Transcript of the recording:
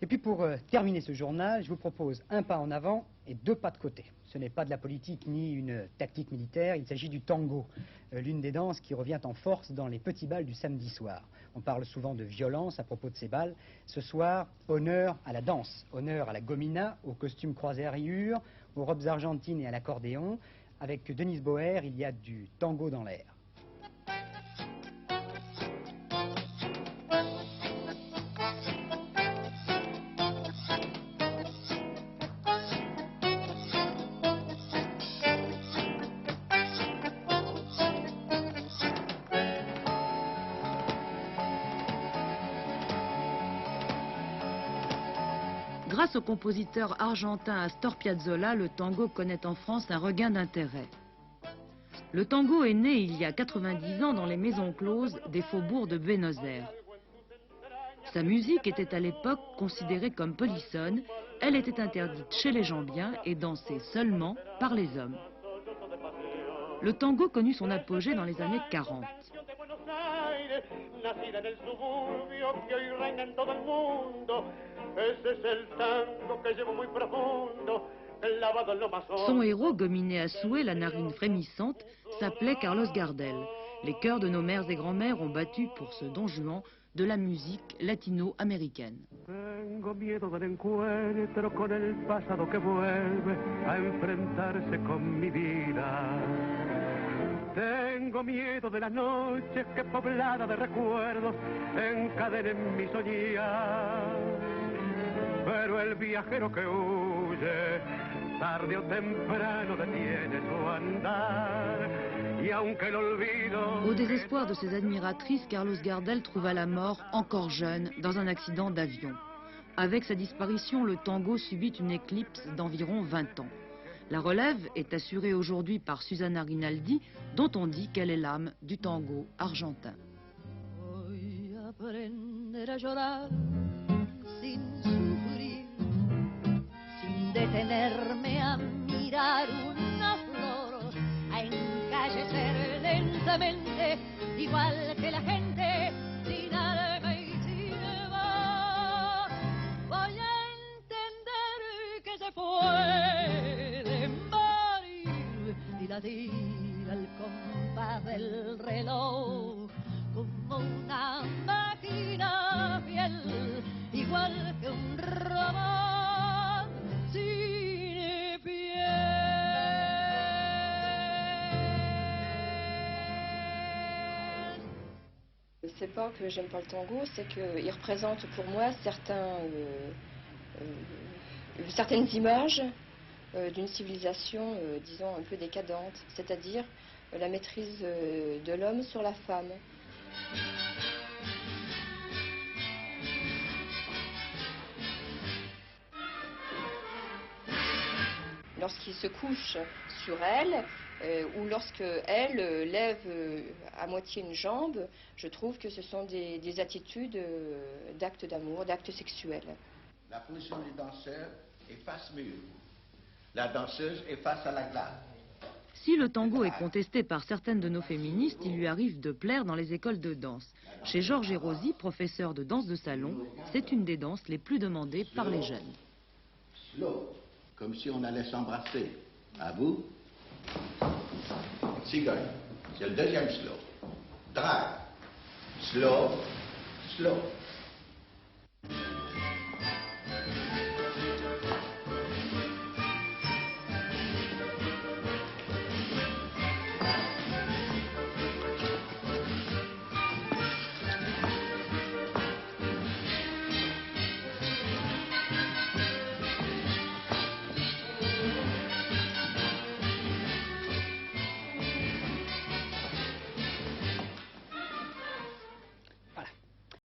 Et puis pour terminer ce journal, je vous propose un pas en avant et deux pas de côté. Ce n'est pas de la politique ni une tactique militaire, il s'agit du tango, l'une des danses qui revient en force dans les petits bals du samedi soir. On parle souvent de violence à propos de ces bals. Ce soir, honneur à la danse, honneur à la gomina, aux costumes croisés à rayures, aux robes argentines et à l'accordéon. Avec Denise Boer, il y a du tango dans l'air. Grâce au compositeur argentin Astor Piazzolla, le tango connaît en France un regain d'intérêt. Le tango est né il y a 90 ans dans les maisons closes des faubourgs de Buenos Aires. Sa musique était à l'époque considérée comme polissonne, elle était interdite chez les gens bien et dansée seulement par les hommes. Le tango connut son apogée dans les années 40. Son héros, gominé à souhait, la narine frémissante, s'appelait Carlos Gardel. Les cœurs de nos mères et grand-mères ont battu pour ce Don Juan de la musique latino-américaine. Tengo miedo del encuentro con el pasado que vuelve a enfrentarse con mi vida. Tengo miedo de las noches que poblada de recuerdos encadenen mi soñar. Pero el viajero que huye, tarde o temprano detiene su andar. Y aunque el olvido... Au désespoir de ses admiratrices, Carlos Gardel trouva la mort encore jeune dans un accident d'avion. Avec sa disparition, le tango subit une éclipse d'environ 20 ans. La relève est assurée aujourd'hui par Susana Rinaldi, dont on dit qu'elle est l'âme du tango argentin. Detenerme a mirar una flor, a encallecer lentamente, igual que la gente, sin alma y sin voz. Voy a entender que se puede morir y latir al compás del reloj, como una máquina fiel, igual que un robot. C'est pas que j'aime pas le tango, c'est qu'il représente pour moi certaines images d'une civilisation, disons, un peu décadente, c'est-à-dire la maîtrise de l'homme sur la femme. Lorsqu'il se couche sur elle, ou lorsque elle lève à moitié une jambe, je trouve que ce sont des attitudes d'actes d'amour, d'actes sexuels. La position du danseur est face mur. La danseuse est face à la glace. Si le tango est contesté par certaines de nos féministes, il lui arrive de plaire dans les écoles de danse. Chez Georges Erosi, professeur de danse de salon, c'est une des danses les plus demandées par les jeunes. Slow, comme si on allait s'embrasser. À vous. Cigogne, c'est le deuxième slow. Drive. Slow, slow.